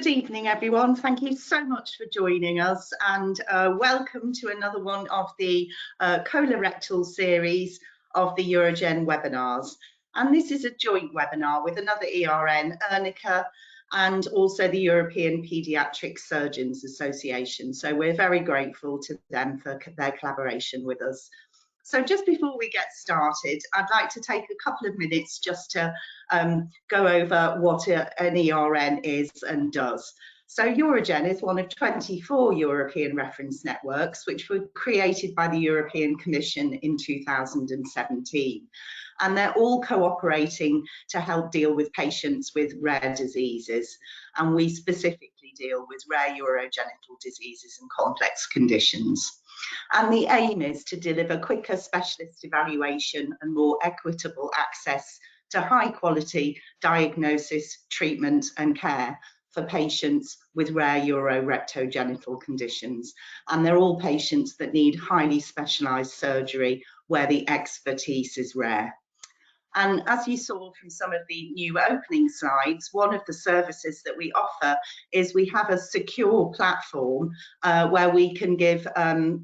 Good evening, everyone. Thank you so much for joining us, and welcome to another one of the colorectal series of the eUROGEN webinars. And this is a joint webinar with another ERN, ERNICA, and also the European Pediatric Surgeons Association. So we're very grateful to them for their collaboration with us. So just before we get started, I'd like to take a couple of minutes just to go over what an ERN is and does. So eUROGEN is one of 24 European reference networks which were created by the European Commission in 2017. And they're all cooperating to help deal with patients with rare diseases. And we specifically deal with rare urogenital diseases and complex conditions. And the aim is to deliver quicker specialist evaluation and more equitable access to high quality diagnosis, treatment and care for patients with rare urorectogenital conditions. And they're all patients that need highly specialised surgery where the expertise is rare. And as you saw from some of the new opening slides, one of the services that we offer is we have a secure platform where we can give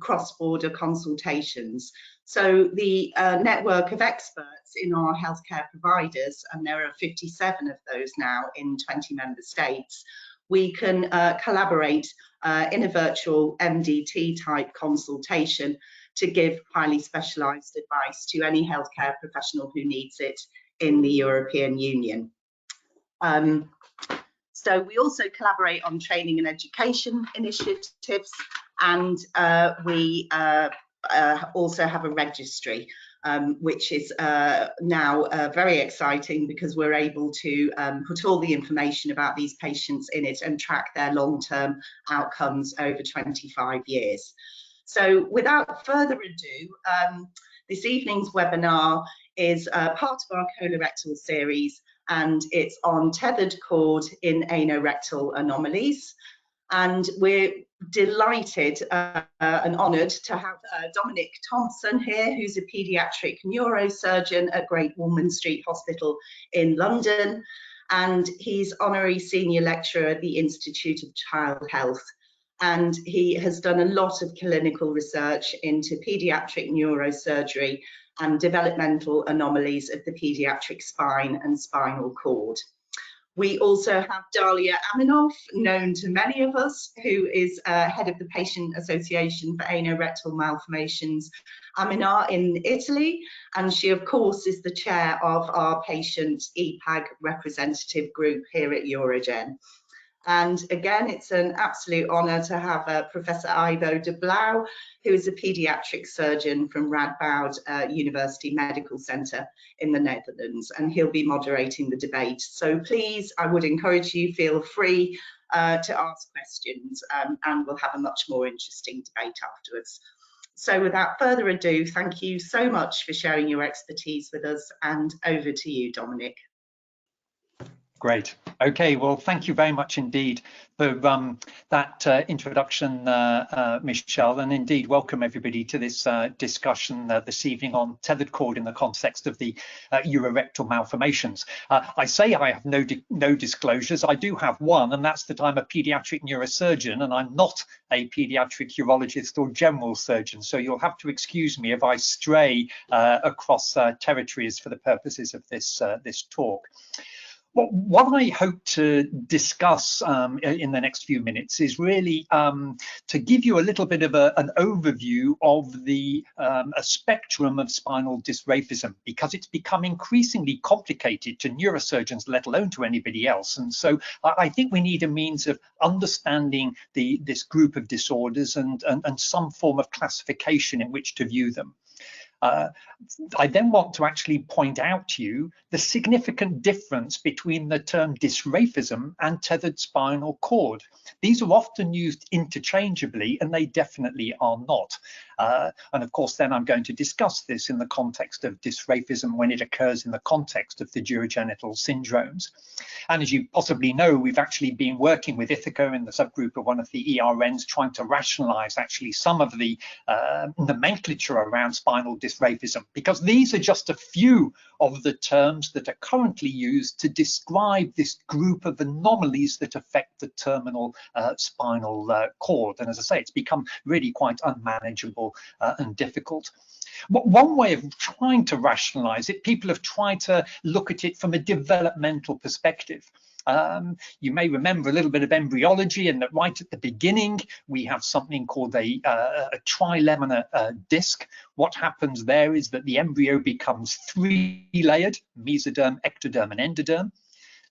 cross-border consultations. So the network of experts in our healthcare providers, and there are 57 of those now in 20 member states, we can collaborate in a virtual MDT type consultation to give highly specialised advice to any healthcare professional who needs it in the European Union. So we also collaborate on training and education initiatives, and we also have a registry, which is now very exciting because we're able to put all the information about these patients in it and track their long-term outcomes over 25 years. So without further ado, this evening's webinar is part of our colorectal series, and it's on tethered cord in anorectal anomalies. And we're delighted and honoured to have Dominic Thompson here, who's a paediatric neurosurgeon at Great Ormond Street Hospital in London. And he's honorary senior lecturer at the Institute of Child Health. And he has done a lot of clinical research into paediatric neurosurgery and developmental anomalies of the paediatric spine and spinal cord. We also have Dalia Aminoff, known to many of us, who is head of the Patient Association for Anorectal Malformations, AIMAR in Italy, and she of course is the chair of our patient EPAG representative group here at eUROGEN. And again, it's an absolute honour to have Professor Ivo de Blaauw, who is a paediatric surgeon from Radboudumc University Medical Centre in the Netherlands, and he'll be moderating the debate. So please, I would encourage you, feel free to ask questions, and we'll have a much more interesting debate afterwards. So without further ado, thank you so much for sharing your expertise with us, and over to you, Dominic. Great. Okay, well, thank you very much indeed for that introduction, Michelle, and indeed welcome everybody to this discussion this evening on tethered cord in the context of the urorectal malformations. I say I have no disclosures. I do have one, and that's that I'm a paediatric neurosurgeon, and I'm not a paediatric urologist or general surgeon. So you'll have to excuse me if I stray across territories for the purposes of this talk. Well, what I hope to discuss in the next few minutes is really to give you a little bit of an overview of the a spectrum of spinal dysraphism, because it's become increasingly complicated to neurosurgeons, let alone to anybody else. And so I think we need a means of understanding this group of disorders and some form of classification in which to view them. I then want to actually point out to you the significant difference between the term dysraphism and tethered spinal cord. These are often used interchangeably, and they definitely are not. And of course, then I'm going to discuss this in the context of dysraphism when it occurs in the context of the urogenital syndromes. And as you possibly know, we've actually been working with Ithaca in the subgroup of one of the ERNs, trying to rationalize actually some of the nomenclature around spinal dysraphism dysraphism, because these are just a few of the terms that are currently used to describe this group of anomalies that affect the terminal spinal cord. And as I say, it's become really quite unmanageable and difficult. One way of trying to rationalize it, people have tried to look at it from a developmental perspective. You may remember a little bit of embryology, and that right at the beginning we have something called a trilaminar disc. What happens there is that the embryo becomes three-layered: mesoderm, ectoderm, and endoderm.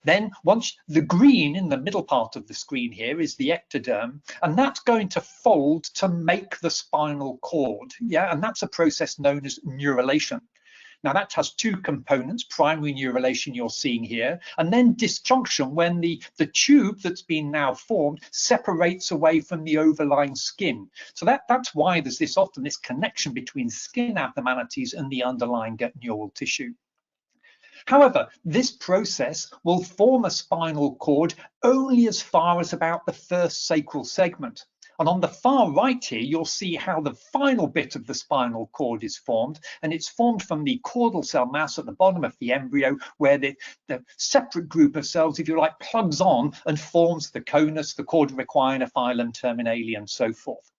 Then once the green in the middle part of the screen here is the ectoderm, and that's going to fold to make the spinal cord. Yeah, and that's a process known as neurulation. Now that has two components: primary neurulation you're seeing here, and then disjunction, when the tube that's been now formed separates away from the overlying skin. So that's why there's often this connection between skin abnormalities and the underlying neural tissue. However, this process will form a spinal cord only as far as about the first sacral segment. And on the far right here, you'll see how the final bit of the spinal cord is formed, and it's formed from the caudal cell mass at the bottom of the embryo, where the separate group of cells, if you like, plugs on and forms the conus, the cauda equina, phylum, terminale, and so forth.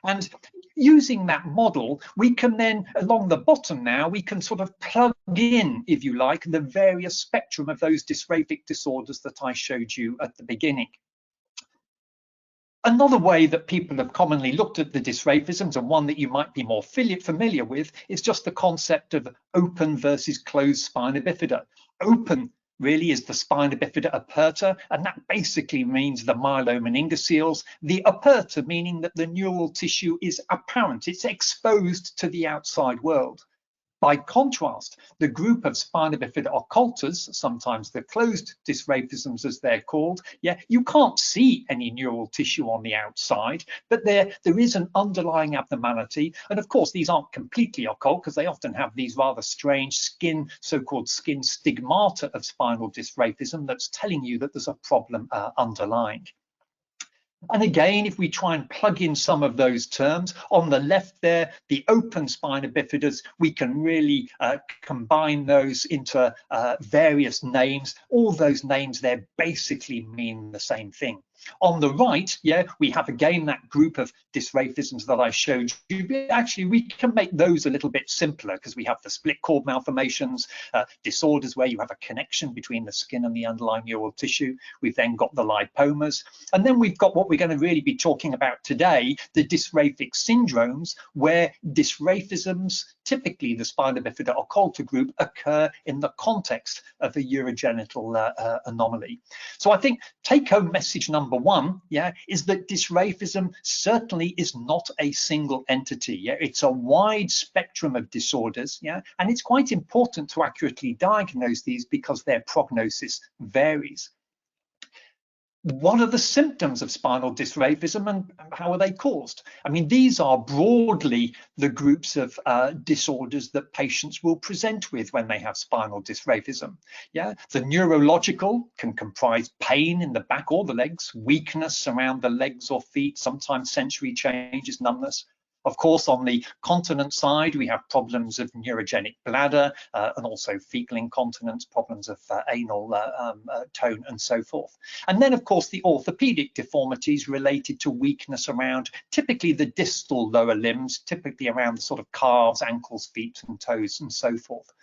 And using that model, we can then, along the bottom now, we can sort of plug in, if you like, the various spectrum of those dysraphic disorders that I showed you at the beginning. Another way that people have commonly looked at the dysraphisms, and one that you might be more familiar with, is just the concept of open versus closed spina bifida. Open really is the spina bifida aperta, and that basically means the myelomeningocele. The aperta meaning that the neural tissue is apparent, it's exposed to the outside world. By contrast, the group of spina bifida occultas, sometimes the closed dysraphisms as they're called, yeah, you can't see any neural tissue on the outside, but there is an underlying abnormality. And of course, these aren't completely occult, because they often have these rather strange skin, so-called skin stigmata of spinal dysraphism that's telling you that there's a problem underlying. And again, if we try and plug in some of those terms, on the left there, the open spina bifidas, we can really combine those into various names. All those names there basically mean the same thing. On the right, yeah, we have again that group of dysraphisms that I showed you. But actually, we can make those a little bit simpler, because we have the split cord malformations, disorders where you have a connection between the skin and the underlying neural tissue. We've then got the lipomas, and then we've got what we're going to really be talking about today, the dysraphic syndromes, where dysraphisms, typically the spina bifida occulta group, occur in the context of a urogenital anomaly. So I think take-home message number one, yeah, is that dysraphism certainly is not a single entity. Yeah, it's a wide spectrum of disorders. Yeah, and it's quite important to accurately diagnose these because their prognosis varies. What are the symptoms of spinal dysraphism, and how are they caused? I mean, these are broadly the groups of disorders that patients will present with when they have spinal dysraphism. Yeah, the neurological can comprise pain in the back or the legs, weakness around the legs or feet, sometimes sensory changes, numbness. Of course, on the continence side, we have problems of neurogenic bladder and also fecal incontinence, problems of anal tone, and so forth. And then, of course, the orthopaedic deformities related to weakness around typically the distal lower limbs, typically around the sort of calves, ankles, feet, and toes, and so forth.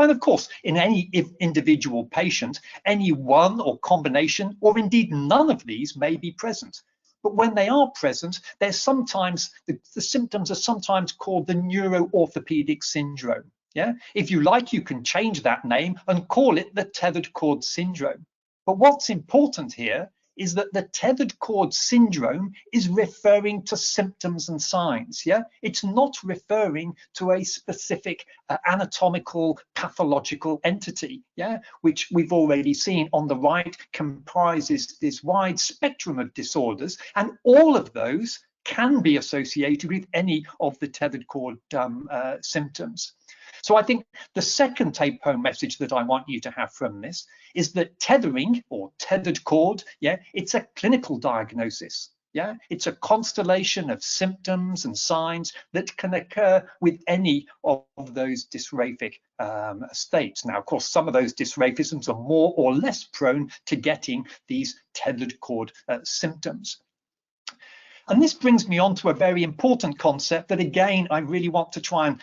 And of course, in any individual patient, any one or combination, or indeed none of these may be present. But when they are present, they're sometimes, the symptoms are sometimes called the neuroorthopaedic syndrome. Yeah, if you like, you can change that name and call it the tethered cord syndrome. But what's important here is that the tethered cord syndrome is referring to symptoms and signs. Yeah, it's not referring to a specific anatomical pathological entity. Yeah, which we've already seen on the right comprises this wide spectrum of disorders, and all of those can be associated with any of the tethered cord symptoms. So I think the second take-home message that I want you to have from this is that tethering, or tethered cord, yeah, it's a clinical diagnosis. Yeah, it's a constellation of symptoms and signs that can occur with any of those dysraphic states. Now, of course, some of those dysraphisms are more or less prone to getting these tethered cord symptoms. And this brings me on to a very important concept that, again, I really want to try and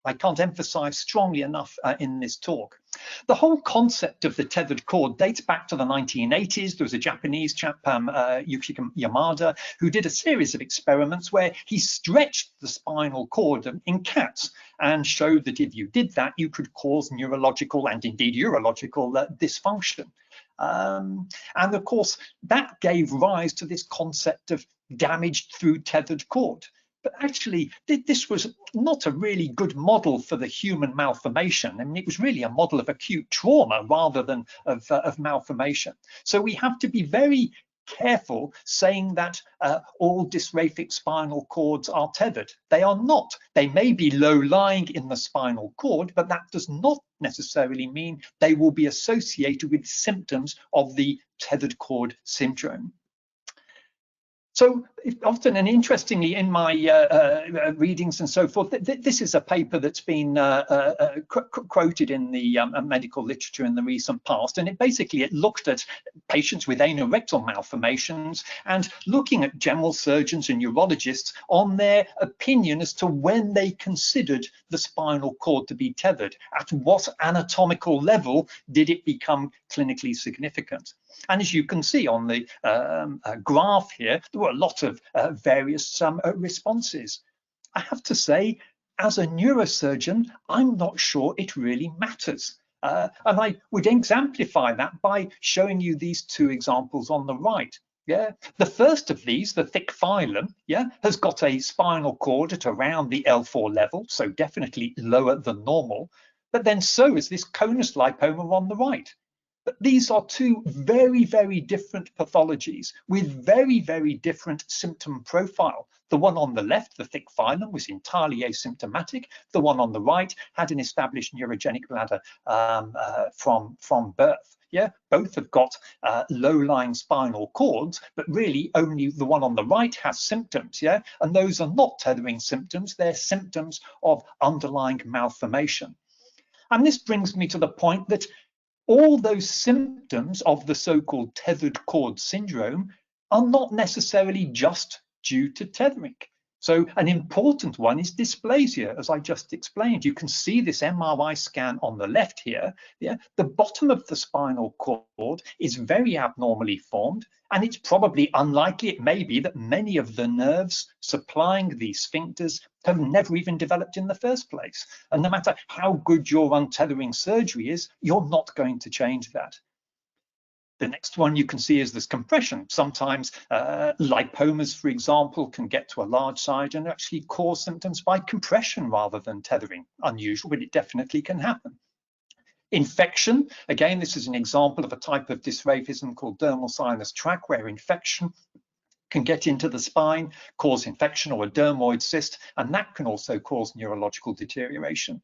I can't emphasize strongly enough in this talk. The whole concept of the tethered cord dates back to the 1980s. There was a Japanese chap, Yuki Yamada, who did a series of experiments where he stretched the spinal cord in cats and showed that if you did that, you could cause neurological and indeed urological dysfunction. And of course, that gave rise to this concept of damaged through tethered cord. But actually, this was not a really good model for the human malformation. I mean, it was really a model of acute trauma rather than of malformation. So we have to be very careful saying that all dysraphic spinal cords are tethered. They are not. They may be low-lying in the spinal cord, but that does not necessarily mean they will be associated with symptoms of the tethered cord syndrome. So often and interestingly in my readings and so forth, this is a paper that's been quoted in the medical literature in the recent past, and it looked at patients with anorectal malformations and looking at general surgeons and neurologists on their opinion as to when they considered the spinal cord to be tethered. At what anatomical level did it become clinically significant? And as you can see on the graph here, there were a lot of various responses. I have to say, as a neurosurgeon, I'm not sure it really matters. And I would exemplify that by showing you these two examples on the right. Yeah, the first of these, the thick phylum, yeah, has got a spinal cord at around the L4 level, so definitely lower than normal. But then so is this conus lipoma on the right. But these are two very, very different pathologies with very, very different symptom profile. The one on the left, the thick phylum, was entirely asymptomatic. The one on the right had an established neurogenic bladder from birth. Yeah, both have got low-lying spinal cords, but really only the one on the right has symptoms. Yeah, and those are not tethering symptoms. They're symptoms of underlying malformation. And this brings me to the point that all those symptoms of the so-called tethered cord syndrome are not necessarily just due to tethering. So an important one is dysplasia, as I just explained. You can see this MRI scan on the left here. Yeah, the bottom of the spinal cord is very abnormally formed, and it's probably unlikely, it may be, that many of the nerves supplying these sphincters have never even developed in the first place. And no matter how good your untethering surgery is, you're not going to change that. The next one you can see is this compression. Sometimes lipomas, for example, can get to a large size and actually cause symptoms by compression rather than tethering. Unusual, but it definitely can happen. Infection, again, this is an example of a type of dysraphism called dermal sinus tract, where infection can get into the spine, cause infection or a dermoid cyst, and that can also cause neurological deterioration.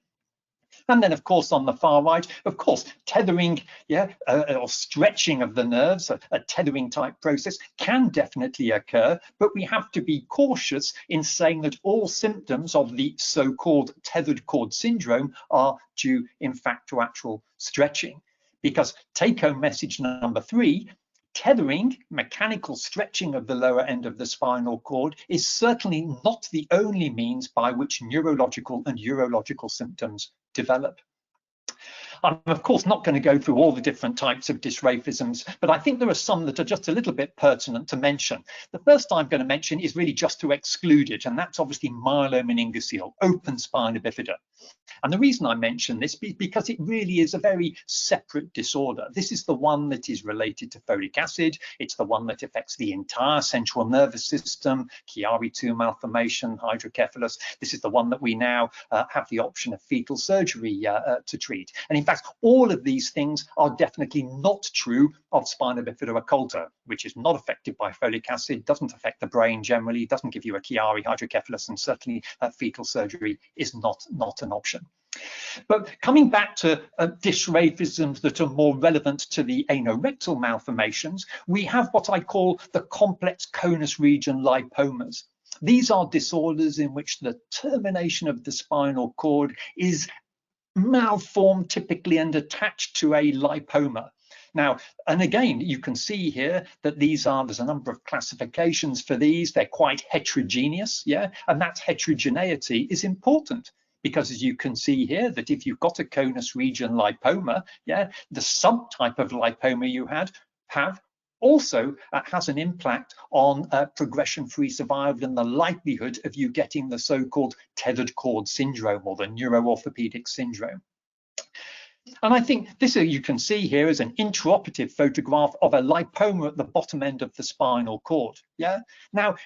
And then, of course, on the far right, of course, tethering, yeah, or stretching of the nerves, a tethering type process can definitely occur, but we have to be cautious in saying that all symptoms of the so-called tethered cord syndrome are due, in fact, to actual stretching. Because take-home message number 3, tethering, mechanical stretching of the lower end of the spinal cord, is certainly not the only means by which neurological and urological symptoms develop. I'm of course not going to go through all the different types of dysraphisms, but I think there are some that are just a little bit pertinent to mention. The first I'm going to mention is really just to exclude it, and that's obviously myelomeningocele, open spina bifida. And the reason I mention this is because it really is a very separate disorder. This is the one that is related to folic acid. It's the one that affects the entire central nervous system, Chiari-2 malformation, hydrocephalus. This is the one that we now have the option of fecal surgery to treat. And in fact, all of these things are definitely not true of spina bifida occulta, which is not affected by folic acid, doesn't affect the brain generally, doesn't give you a Chiari, hydrocephalus, and certainly fecal surgery is not an option. But coming back to dysraphisms that are more relevant to the anorectal malformations, we have what I call the complex conus region lipomas. These are disorders in which the termination of the spinal cord is malformed typically and attached to a lipoma. Now, and again, you can see here that there's a number of classifications for these. They're quite heterogeneous, yeah, and that heterogeneity is important, because as you can see here, that if you've got a conus region lipoma, yeah, the subtype of lipoma you have also has an impact on progression-free survival and the likelihood of you getting the so-called tethered cord syndrome or the neuroorthopedic syndrome. And I think this, you can see here, is an intraoperative photograph of a lipoma at the bottom end of the spinal cord. Yeah. Now,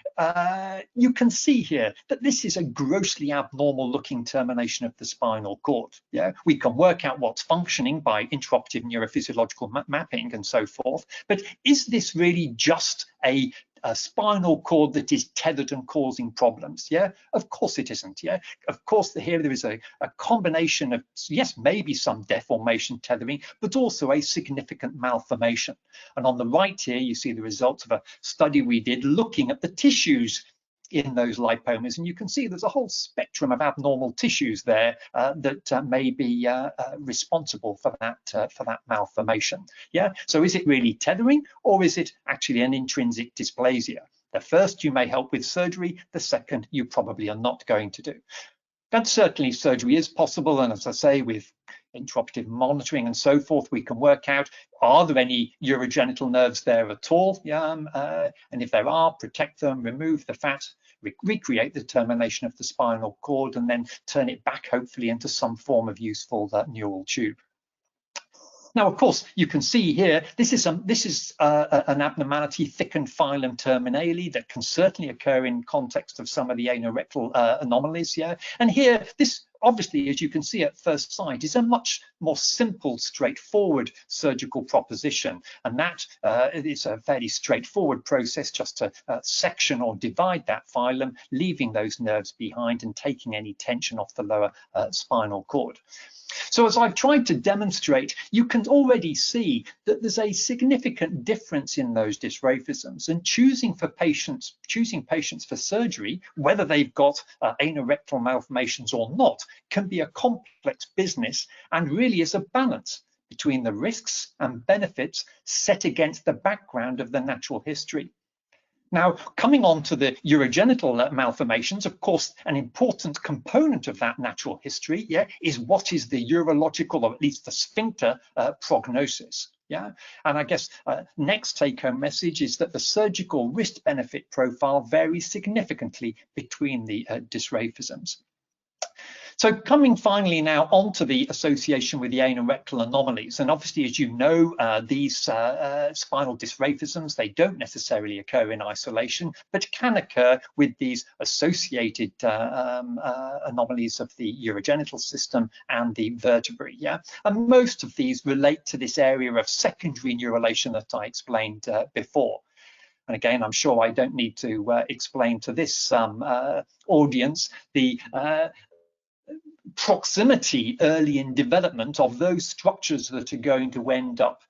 you can see here that this is a grossly abnormal looking termination of the spinal cord. Yeah. We can work out what's functioning by intraoperative neurophysiological mapping and so forth. But is this really just a spinal cord that is tethered and causing problems? Yeah, of course it isn't. Yeah, of course here there is a combination of, yes, maybe some deformation tethering, but also a significant malformation. And on the right here you see the results of a study we did looking at the tissues in those lipomas, and you can see there's a whole spectrum of abnormal tissues there that may be responsible for that malformation. Yeah, so is it really tethering, or is it actually an intrinsic dysplasia? The first you may help with surgery, the second you probably are not going to do. And certainly surgery is possible, and as I say, with intraoperative monitoring and so forth, we can work out, are there any urogenital nerves there at all? Yeah, and if there are, protect them, remove the fat, recreate the termination of the spinal cord, and then turn it back hopefully into some form of useful neural tube. Now, of course, you can see here, this is an abnormality, thickened phylum terminale, that can certainly occur in context of some of the anorectal anomalies. Yeah, and here, this obviously, as you can see at first sight, is a much more simple, straightforward surgical proposition, and that is a fairly straightforward process, just to section or divide that phylum, leaving those nerves behind and taking any tension off the lower spinal cord. So as I've tried to demonstrate, you can already see that there's a significant difference in those dysraphisms, and choosing patients for surgery, whether they've got anorectal malformations or not, can be a complex business, and really is a balance between the risks and benefits set against the background of the natural history. Now, coming on to the urogenital malformations, of course, an important component of that natural history, yeah, is what is the urological, or at least the sphincter prognosis. Yeah, and I guess next take-home message is that the surgical risk-benefit profile varies significantly between the dysraphisms. So coming finally now onto the association with the anorectal anomalies, and obviously, as you know, these spinal dysraphisms, they don't necessarily occur in isolation, but can occur with these associated anomalies of the urogenital system and the vertebrae. Yeah, and most of these relate to this area of secondary neurulation that I explained before. And again, I'm sure I don't need to explain to this audience the proximity early in development of those structures that are going to end up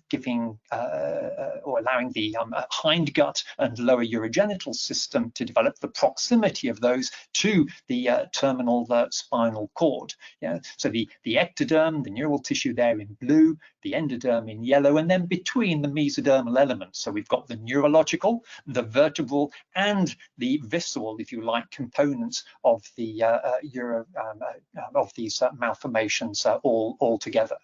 giving or allowing the hindgut and lower urogenital system to develop, the proximity of those to the terminal spinal cord. Yeah, so the ectoderm, the neural tissue there in blue, the endoderm in yellow, and then between the mesodermal elements. So we've got the neurological, the vertebral, and the visceral, if you like, components of the of these malformations all together.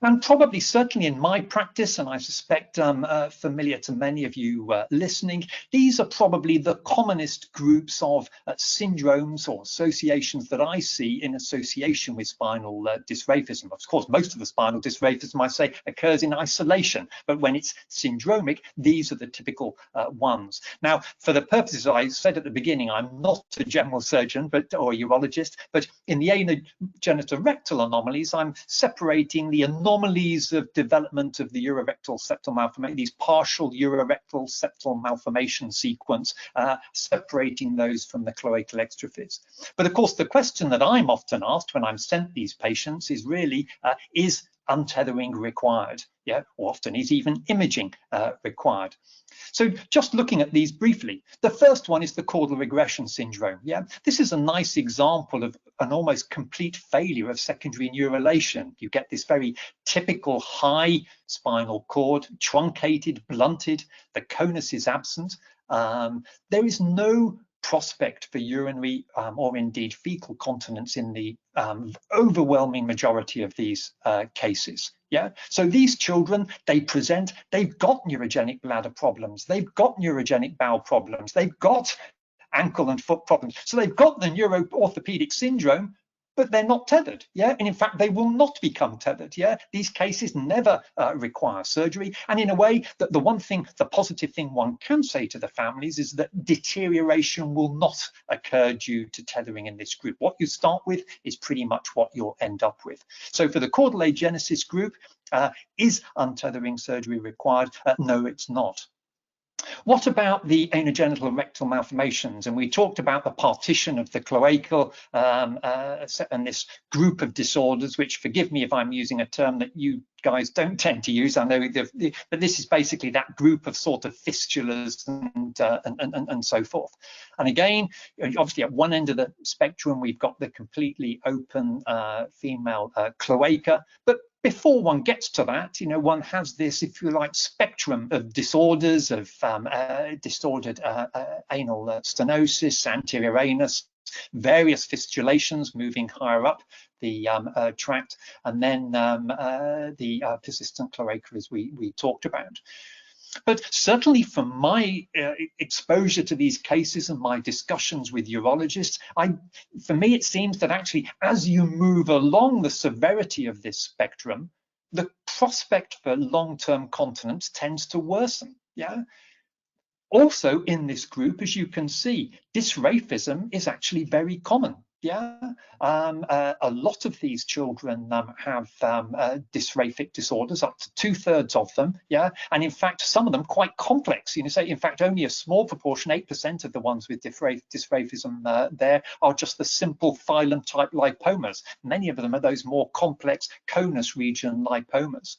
And probably, certainly in my practice, and I suspect familiar to many of you listening, these are probably the commonest groups of syndromes or associations that I see in association with spinal dysraphism. Of course, most of the spinal dysraphism, I say, occurs in isolation, but when it's syndromic, these are the typical ones. Now, for the purposes I said at the beginning, I'm not a general surgeon or urologist, but in the anogenital rectal anomalies, I'm separating the anomalies of development of the urorectal septal malformation, these partial urorectal septal malformation sequence, separating those from the cloacal exstrophies. But of course, the question that I'm often asked when I'm sent these patients is really, is untethering required? Yeah, or often is even imaging required? So just looking at these briefly, the first one is the caudal regression syndrome. Yeah, this is a nice example of an almost complete failure of secondary neurulation. You get this very typical high spinal cord, truncated, blunted, the conus is absent. There is no prospect for urinary or indeed fecal continence in the overwhelming majority of these cases. Yeah, so these children, they present, they've got neurogenic bladder problems, they've got neurogenic bowel problems, they've got ankle and foot problems. So they've got the neuro-orthopedic syndrome, but they're not tethered. Yeah, and in fact, they will not become tethered. Yeah, these cases never require surgery. And in a way, that the one thing, the positive thing one can say to the families is that deterioration will not occur due to tethering in this group. What you start with is pretty much what you'll end up with. So for the caudal agenesis group, is untethering surgery required? No, it's not. What about the anogenital rectal malformations? And we talked about the partition of the cloacal and this group of disorders, which, forgive me if I'm using a term that you guys don't tend to use. I know, but this is basically that group of sort of fistulas and so forth. And again, obviously at one end of the spectrum, we've got the completely open female cloaca, but before one gets to that, you know, one has this, if you like, spectrum of disorders, of disordered anal stenosis, anterior anus, various fistulations moving higher up the tract, and then the persistent cloaca, as we talked about. But certainly from my exposure to these cases and my discussions with urologists, for me, it seems that actually as you move along the severity of this spectrum, the prospect for long-term continence tends to worsen. Yeah. Also in this group, as you can see, dysraphism is actually very common. Yeah, a lot of these children have dysraphic disorders, up to 2/3 of them. Yeah, and in fact, some of them quite complex. You know, say in fact, only a small proportion, 8% of the ones with dysraphism there are just the simple phylum type lipomas. Many of them are those more complex conus region lipomas.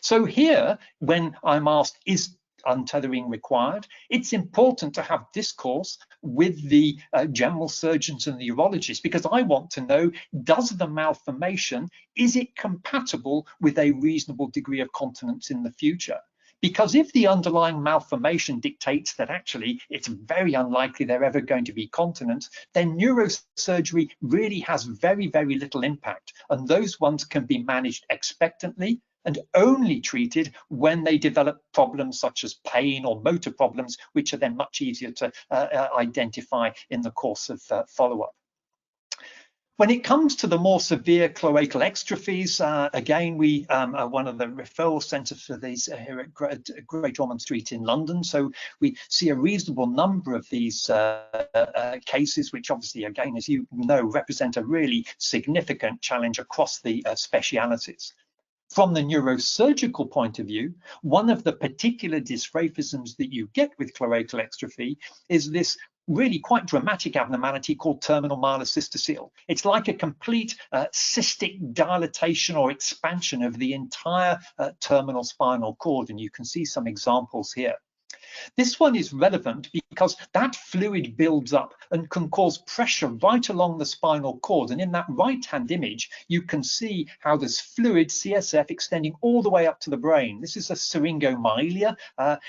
So here, when I'm asked, is untethering required, it's important to have discourse with the general surgeons and the urologists, because I want to know, does the malformation, is it compatible with a reasonable degree of continence in the future? Because if the underlying malformation dictates that actually it's very unlikely they're ever going to be continent, then neurosurgery really has very, very little impact. And those ones can be managed expectantly and only treated when they develop problems such as pain or motor problems, which are then much easier to identify in the course of follow-up. When it comes to the more severe cloacal exstrophies, again, we are one of the referral centres for these here at Great Ormond Street in London. So we see a reasonable number of these cases, which obviously, again, as you know, represent a really significant challenge across the specialities. From the neurosurgical point of view, one of the particular dysraphisms that you get with cloacal exstrophy is this really quite dramatic abnormality called terminal myelocystocele. It's like a complete cystic dilatation or expansion of the entire terminal spinal cord, and you can see some examples here. This one is relevant because that fluid builds up and can cause pressure right along the spinal cord. And in that right-hand image, you can see how there's fluid, CSF, extending all the way up to the brain. This is a syringomyelia,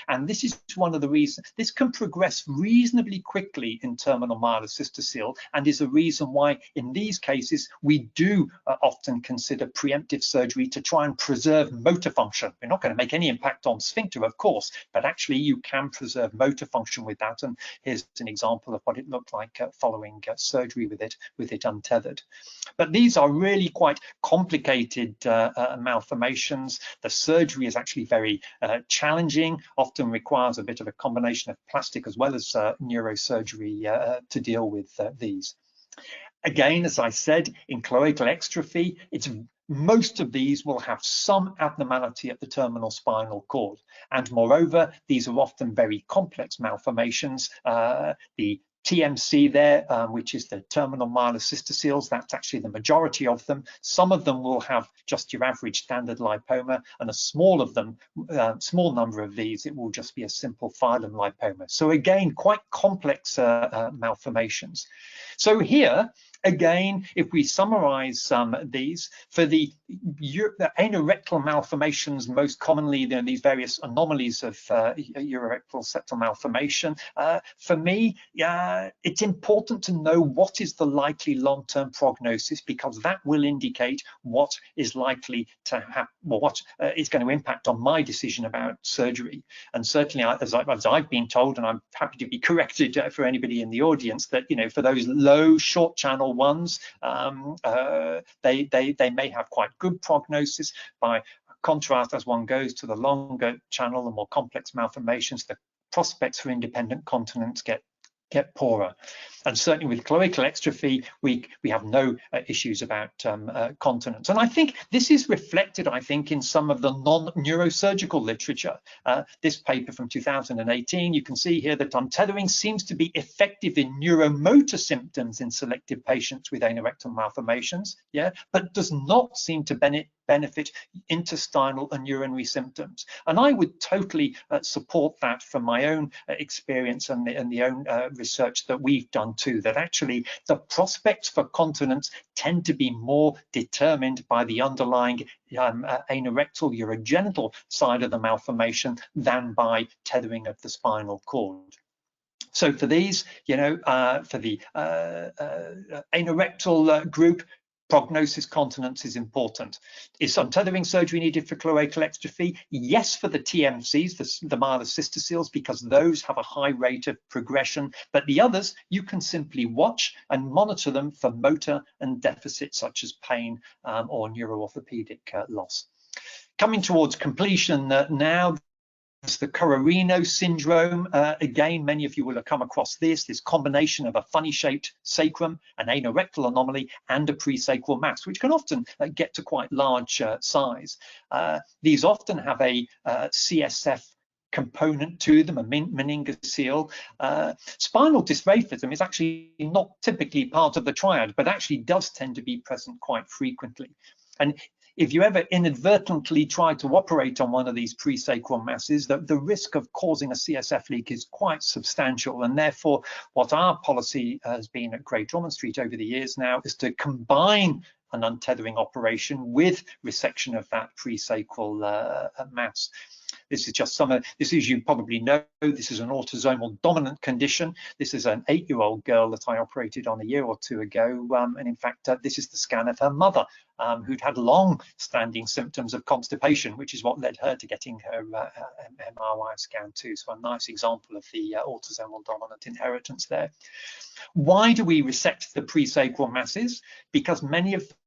and this is one of the reasons. This can progress reasonably quickly in terminal myelocystocele, and is a reason why in these cases we do often consider preemptive surgery to try and preserve motor function. We're not going to make any impact on sphincter, of course, but actually you can preserve motor function with that. And here's an example of what it looked like following surgery with it untethered. But these are really quite complicated malformations. The surgery is actually very challenging, often requires a bit of a combination of plastic as well as neurosurgery to deal with these. Again, as I said, in cloacal exstrophy, most of these will have some abnormality at the terminal spinal cord. And moreover, these are often very complex malformations. The TMC there, which is the terminal myelocystocele, that's actually the majority of them. Some of them will have just your average standard lipoma, and a small number of these, it will just be a simple phylum lipoma. So again, quite complex malformations. So here, again, if we summarize these, for the anorectal malformations, most commonly these various anomalies of urorectal septal malformation, for me, it's important to know what is the likely long-term prognosis, because that will indicate what is likely to happen, what is going to impact on my decision about surgery. And certainly, as I've been told, and I'm happy to be corrected for anybody in the audience, that for those low short channel ones, they may have quite good prognosis. By contrast, as one goes to the longer channel, the more complex malformations, the prospects for independent continence get poorer. And certainly with cloacal exstrophy, we have no issues about continence. And I think this is reflected, in some of the non-neurosurgical literature. This paper from 2018, you can see here that untethering seems to be effective in neuromotor symptoms in selected patients with anorectal malformations, but does not seem to benefit intestinal and urinary symptoms. And I would totally support that from my own experience and the own research that we've done too, that actually the prospects for continence tend to be more determined by the underlying anorectal urogenital side of the malformation than by tethering of the spinal cord. So for these, for the anorectal group, prognosis continence is important. Is untethering surgery needed for cloacal exstrophy? Yes, for the TMCs, the myelocystocele, because those have a high rate of progression. But the others, you can simply watch and monitor them for motor and deficits such as pain or neuroorthopedic loss. Coming towards completion now. It's the Cororino syndrome. Again, many of you will have come across this combination of a funny-shaped sacrum, an anorectal anomaly, and a presacral mass, which can often get to quite large size. These often have a CSF component to them, a meningocele. Spinal dysraphism is actually not typically part of the triad, but actually does tend to be present quite frequently. And if you ever inadvertently try to operate on one of these presacral masses, the risk of causing a CSF leak is quite substantial. And therefore, what our policy has been at Great Ormond Street over the years now is to combine an untethering operation with resection of that presacral mass. This is just this is, you probably know, this is an autosomal dominant condition. This is an 8-year-old girl that I operated on a year or two ago. And in fact, this is the scan of her mother, who'd had long-standing symptoms of constipation, which is what led her to getting her MRI scan too. So a nice example of the autosomal dominant inheritance there. Why do we resect the presacral masses? Because many of them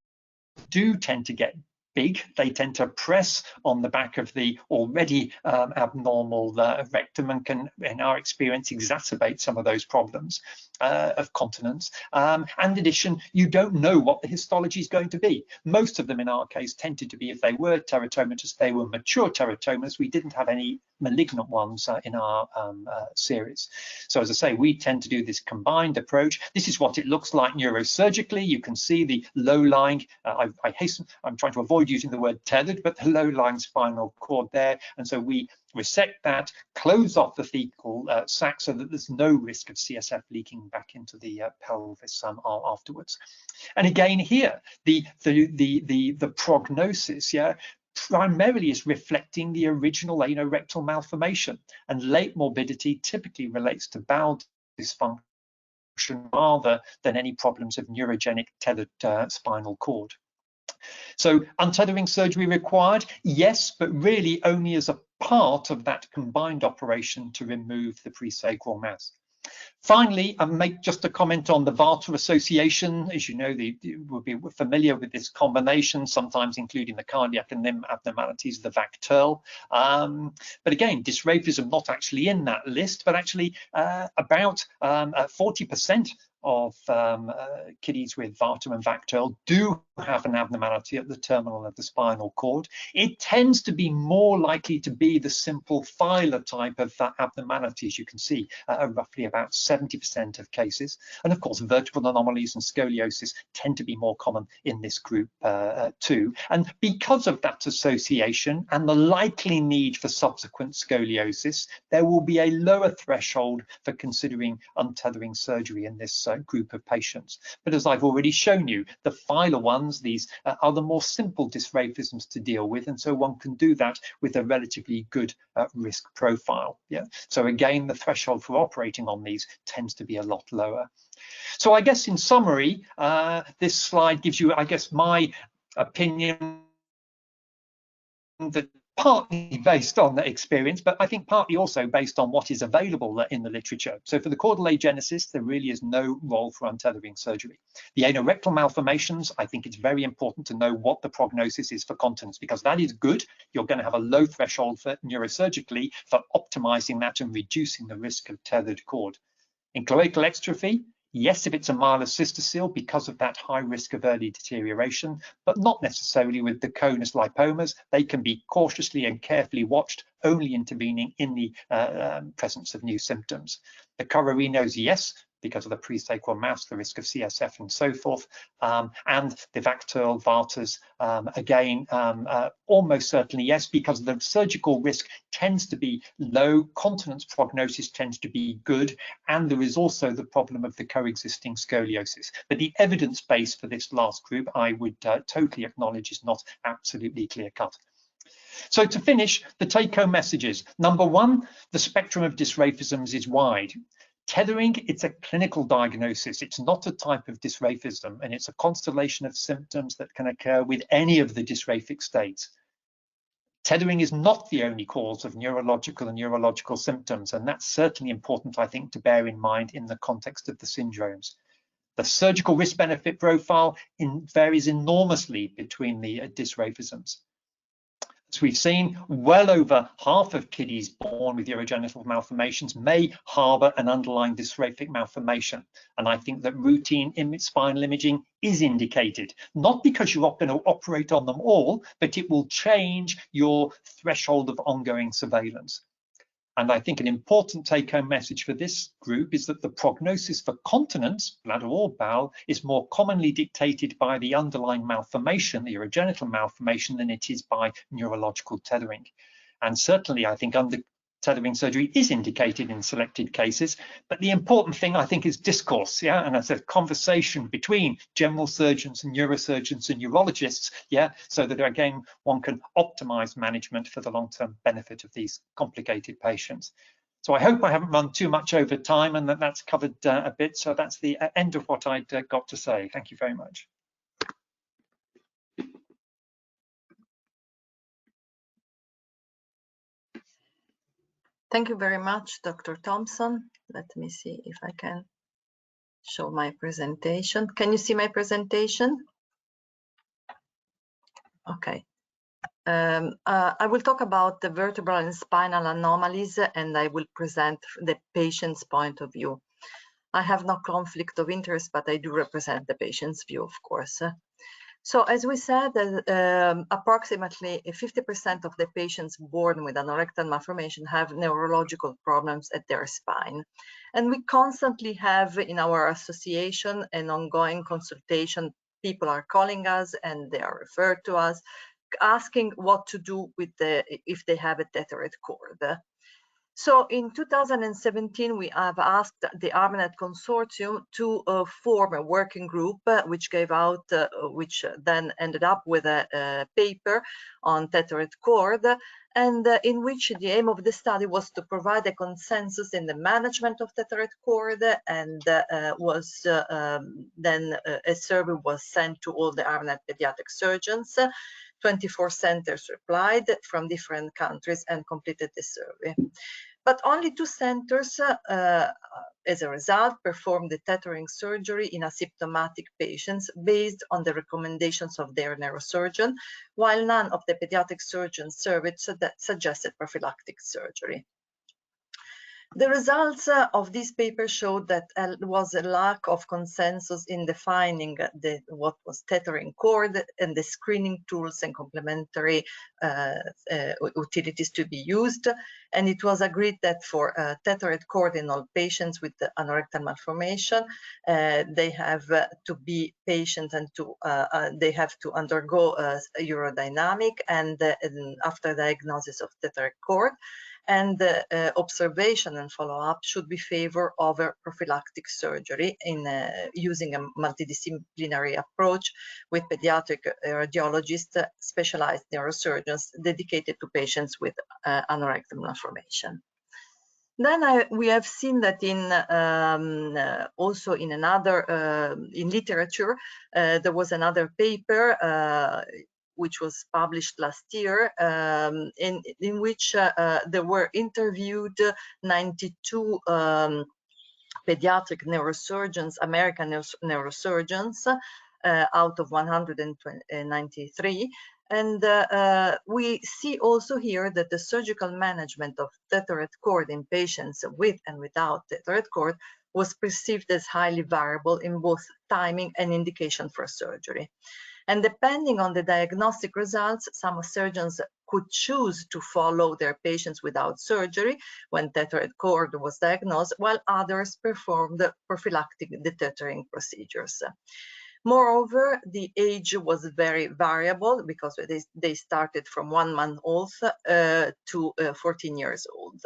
do tend to get big. They tend to press on the back of the already abnormal rectum and can, in our experience, exacerbate some of those problems of continence. And in addition, you don't know what the histology is going to be. Most of them, in our case, tended to be, if they were teratomatous, they were mature teratomas. We didn't have any malignant ones in our series. So as I say, we tend to do this combined approach. This is what it looks like neurosurgically. You can see the low-lying, I'm trying to avoid using the word tethered, but the low-lying spinal cord there. And so we resect that, close off the fecal sac so that there's no risk of CSF leaking back into the pelvis afterwards. And again here, the prognosis, primarily is reflecting the original anorectal malformation, and late morbidity typically relates to bowel dysfunction rather than any problems of neurogenic tethered spinal cord. So untethering surgery required? Yes, but really only as a part of that combined operation to remove the presacral mass. Finally, I'll make just a comment on the Vater association. As you know, you will be familiar with this combination, sometimes including the cardiac and limb abnormalities, the VACTERL. But again, dysraphism not actually in that list, but actually about 40% of kiddies with vater and vactole do have an abnormality at the terminal of the spinal cord. It tends to be more likely to be the simple filar type of abnormalities. You can see roughly about 70% of cases. And of course, vertebral anomalies and scoliosis tend to be more common in this group too. And because of that association and the likely need for subsequent scoliosis, there will be a lower threshold for considering untethering surgery in this group of patients. But as I've already shown you, the filar ones, these are the more simple dysraphisms to deal with, and so one can do that with a relatively good risk profile. Yeah. So again, the threshold for operating on these tends to be a lot lower. So I guess in summary, this slide gives you, I guess, my opinion that partly based on the experience, but I think partly also based on what is available in the literature. So for the caudal agenesis, there really is no role for untethering surgery. The anorectal malformations, I think it's very important to know what the prognosis is for continence, because that is good. You're going to have a low threshold for neurosurgically for optimizing that and reducing the risk of tethered cord. In cloacal exstrophy, yes, if it's a myelocystocele, because of that high risk of early deterioration, but not necessarily with the conus lipomas. They can be cautiously and carefully watched, only intervening in the presence of new symptoms. The choroinos, yes, because of the presacral mass, the risk of CSF and so forth, and the vactole vaters, again, almost certainly yes, because the surgical risk tends to be low, continence prognosis tends to be good, and there is also the problem of the coexisting scoliosis. But the evidence base for this last group, I would totally acknowledge, is not absolutely clear-cut. So to finish, the take-home messages. Number one, the spectrum of dysraphisms is wide. Tethering, it's a clinical diagnosis. It's not a type of dysraphism, and it's a constellation of symptoms that can occur with any of the dysraphic states. Tethering is not the only cause of neurological and neurological symptoms, and that's certainly important, I think, to bear in mind in the context of the syndromes. The surgical risk-benefit profile varies enormously between the dysraphisms. As we've seen, well over half of kiddies born with urogenital malformations may harbour an underlying dysraphic malformation. And I think that routine spinal imaging is indicated, not because you're not going to operate on them all, but it will change your threshold of ongoing surveillance. And I think an important take-home message for this group is that the prognosis for continence, bladder or bowel, is more commonly dictated by the underlying malformation, the urogenital malformation, than it is by neurological tethering. And certainly, I think tethering surgery is indicated in selected cases, but the important thing, I think, is discourse, yeah, and as a conversation between general surgeons and neurosurgeons and neurologists, yeah, so that again one can optimize management for the long-term benefit of these complicated patients. So I hope I haven't run too much over time and that's covered a bit. So that's the end of what I'd got to say. Thank you very much. Thank you very much, Dr. Thompson. Let me see if I can show my presentation. Can you see my presentation? Okay. I will talk about the vertebral and spinal anomalies, and I will present the patient's point of view. I have no conflict of interest, but I do represent the patient's view, of course. So as we said, approximately 50% of the patients born with anorectal malformation have neurological problems at their spine. And we constantly have in our association an ongoing consultation. People are calling us and they are referred to us, asking what to do with if they have a tethered cord. So in 2017, we have asked the ARMANET consortium to form a working group, which then ended up with a paper on tethered cord, and in which the aim of the study was to provide a consensus in the management of tethered cord, and then a survey was sent to all the ARMANET pediatric surgeons. 24 centers replied from different countries and completed the survey. But only 2 centers, as a result, performed the tethering surgery in asymptomatic patients based on the recommendations of their neurosurgeon, while none of the pediatric surgeons surveyed suggested prophylactic surgery. The results of this paper showed that there was a lack of consensus in defining what was tethering cord and the screening tools and complementary utilities to be used. And it was agreed that for tethered cord in all patients with the anorectal malformation, they have to be patient and they have to undergo urodynamic and after diagnosis of tethered cord. And observation and follow-up should be favored over prophylactic surgery in using a multidisciplinary approach with pediatric radiologists, specialized neurosurgeons dedicated to patients with anorectal malformation. Then we have seen that in also in another in literature there was another paper which was published last year, in which there were interviewed 92 pediatric neurosurgeons, American neurosurgeons, out of 193. And we see also here that the surgical management of tethered cord in patients with and without tethered cord was perceived as highly variable in both timing and indication for surgery. And depending on the diagnostic results, some surgeons could choose to follow their patients without surgery when tethered cord was diagnosed, while others performed prophylactic detethering procedures. Moreover, the age was very variable because they started from 1 month old to 14 years old.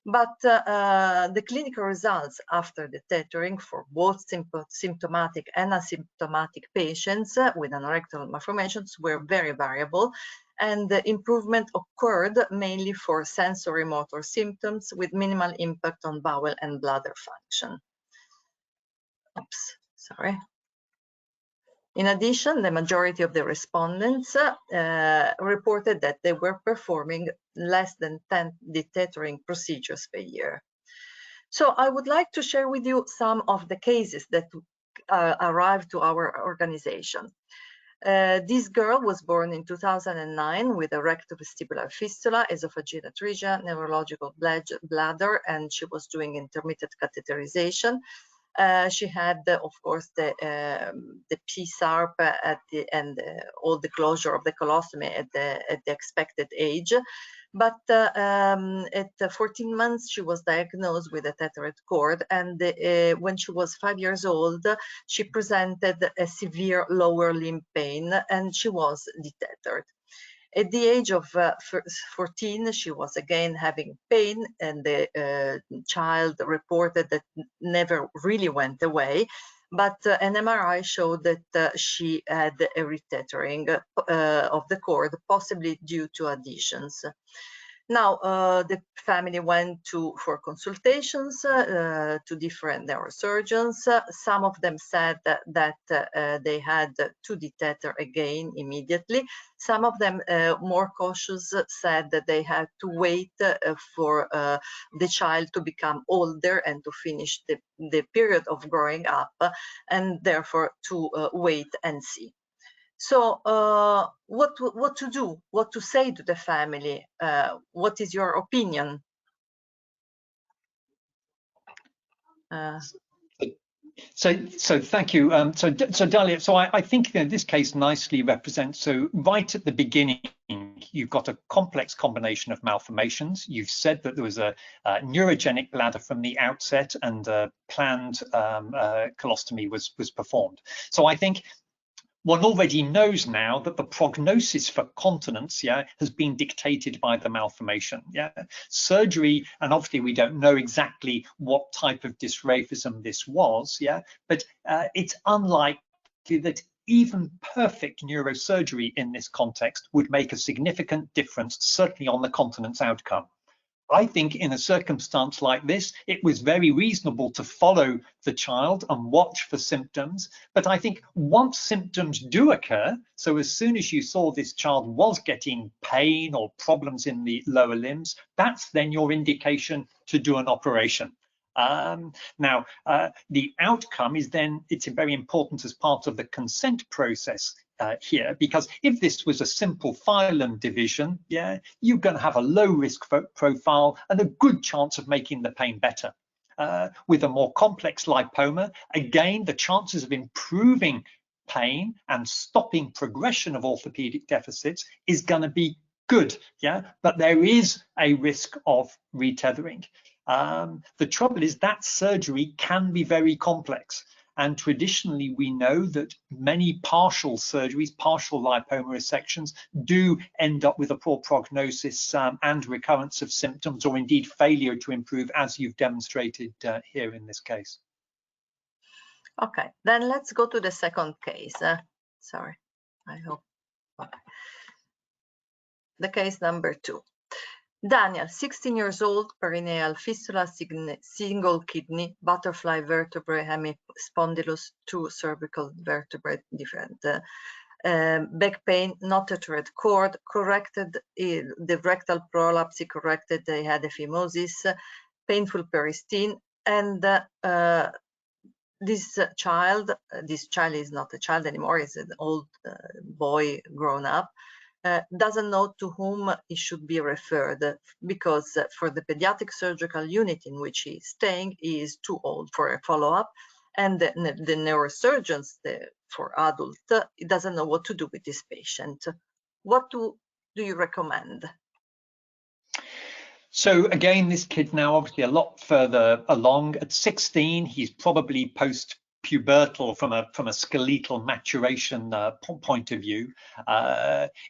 But the clinical results after the tethering for both symptomatic and asymptomatic patients with anorectal malformations were very variable, and the improvement occurred mainly for sensory motor symptoms with minimal impact on bowel and bladder function. Oops, sorry. In addition, the majority of the respondents reported that they were performing less than 10 detethering procedures per year. So I would like to share with you some of the cases that arrived to our organization. This girl was born in 2009 with a rectovestibular fistula, esophageal atresia, neurological bladder, and she was doing intermittent catheterization. She had, of course, the PSARP at the end, all the closure of the colostomy at the expected age. But at 14 months, she was diagnosed with a tethered cord, and when she was 5 years old, she presented a severe lower limb pain, and she was detethered. At the age of 14, she was again having pain, and the child reported that never really went away, but an MRI showed that she had a retethering of the cord, possibly due to adhesions. Now, the family went for consultations to different neurosurgeons. Some of them said that they had to detether again immediately. Some of them, more cautious, said that they had to wait for the child to become older and to finish the period of growing up, and therefore to wait and see. So what to do, what to say to the family? What is your opinion? So thank you. So Dalia, so I think this case nicely represents, so right at the beginning, you've got a complex combination of malformations. You've said that there was a neurogenic bladder from the outset, and planned colostomy was performed. So I think one already knows now that the prognosis for continence, has been dictated by the malformation. Surgery, and obviously we don't know exactly what type of dysraphism this was, but it's unlikely that even perfect neurosurgery in this context would make a significant difference, certainly on the continence outcome. I think in a circumstance like this, it was very reasonable to follow the child and watch for symptoms. But I think once symptoms do occur, so as soon as you saw this child was getting pain or problems in the lower limbs, that's then your indication to do an operation. Now, the outcome is then, it's very important as part of the consent process. here, because if this was a simple phylum division, yeah, you're going to have a low risk profile and a good chance of making the pain better. With a more complex lipoma, again, the chances of improving pain and stopping progression of orthopedic deficits is going to be good, yeah, but there is a risk of retethering. The trouble is that surgery can be very complex. And traditionally, we know that many partial surgeries, partial lipoma resections, do end up with a poor prognosis and recurrence of symptoms, or indeed failure to improve, as you've demonstrated here in this case. Okay, then let's go to the second case. Sorry, I hope. Okay. The case number 2. Daniel, 16 years old, perineal fistula, single kidney, butterfly vertebrae, hemispondylus, 2 cervical vertebrae different. Back pain, not tethered cord, corrected the rectal prolapse, corrected they had ephimosis, painful peristine, and this child is not a child anymore, is an old boy grown up. Doesn't know to whom he should be referred, because for the pediatric surgical unit in which he is staying, he is too old for a follow-up, and the neurosurgeons for adult, he doesn't know what to do with this patient. What do you recommend? So again, this kid now obviously a lot further along. At 16, he's probably post-pubertal from a skeletal maturation point of view.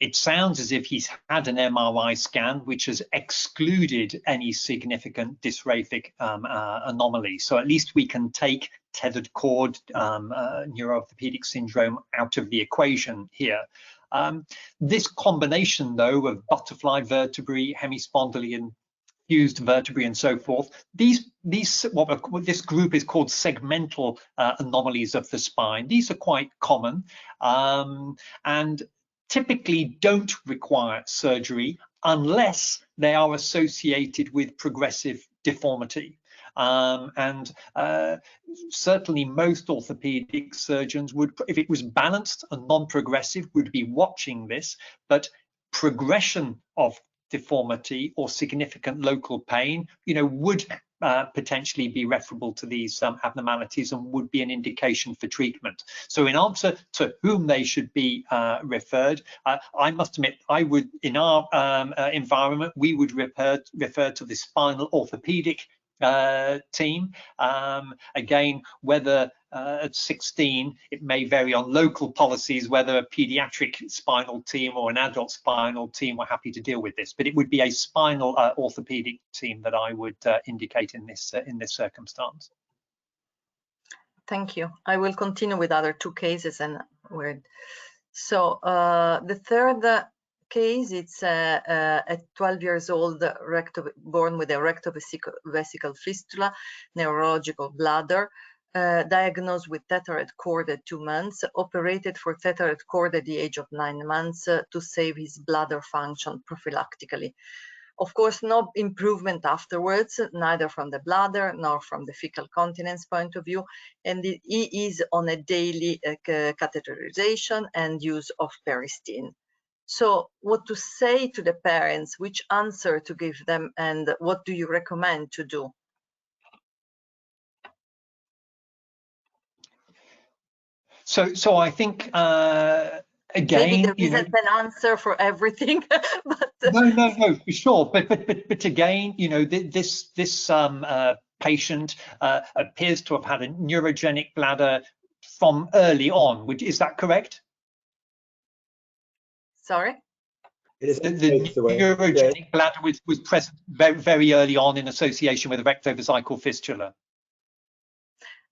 It sounds as if he's had an MRI scan which has excluded any significant dysraphic anomaly. So at least we can take tethered cord neuroorthopedic syndrome out of the equation here. This combination, though, of butterfly vertebrae, hemispondylian fused vertebrae and so forth, what this group is called segmental anomalies of the spine. These are quite common and typically don't require surgery unless they are associated with progressive deformity. Certainly most orthopedic surgeons would, if it was balanced and non-progressive, would be watching this, but progression of deformity or significant local pain, would potentially be referable to these abnormalities and would be an indication for treatment. So in answer to whom they should be referred, I must admit, I would, in our environment, we would refer to the spinal orthopedic team. Again, whether at 16, it may vary on local policies, whether a pediatric spinal team or an adult spinal team were happy to deal with this, but it would be a spinal orthopedic team that I would indicate in this circumstance. Thank you. I will continue with other 2 cases and so the third case, it's a 12 years old born with a rectovesical fistula, neurological bladder, diagnosed with tethered cord at 2 months, operated for tethered cord at the age of 9 months to save his bladder function prophylactically. Of course, no improvement afterwards, neither from the bladder nor from the fecal continence point of view, and he is on a daily catheterization and use of peristeen. So what to say to the parents, which answer to give them, and what do you recommend to do? So I think again, maybe there isn't an answer for everything, but no, for sure. But again, this patient appears to have had a neurogenic bladder from early on. Is that correct? Sorry? The neurogenic bladder was present very, very early on in association with a rectovesical fistula.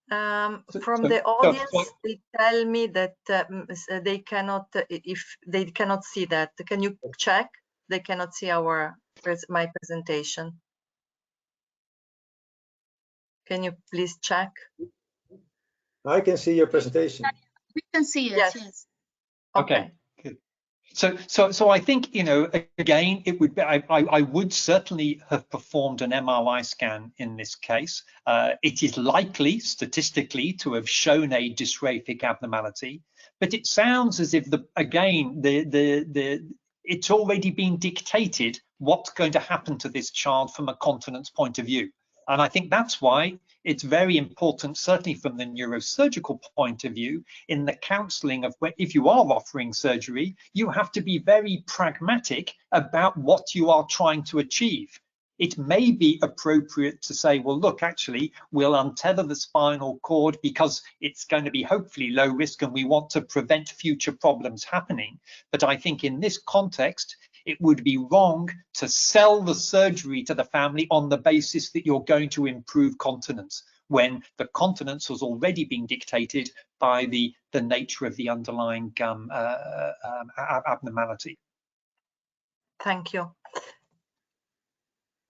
From the audience, they tell me that they cannot, if they cannot see that. Can you check? They cannot see my presentation. Can you please check? I can see your presentation. We can see it. Yes. Okay. Good. So I think, again, it would be, I would certainly have performed an MRI scan in this case. It is likely statistically to have shown a dysraphic abnormality, but it sounds as if it's already been dictated what's going to happen to this child from a continence point of view. And I think that's why it's very important, certainly from the neurosurgical point of view, in the counselling of if you are offering surgery, you have to be very pragmatic about what you are trying to achieve. It may be appropriate to say, well, look, actually, we'll untether the spinal cord because it's going to be hopefully low risk and we want to prevent future problems happening. But I think in this context, it would be wrong to sell the surgery to the family on the basis that you're going to improve continence, when the continence was already being dictated by the nature of the underlying abnormality. Thank you.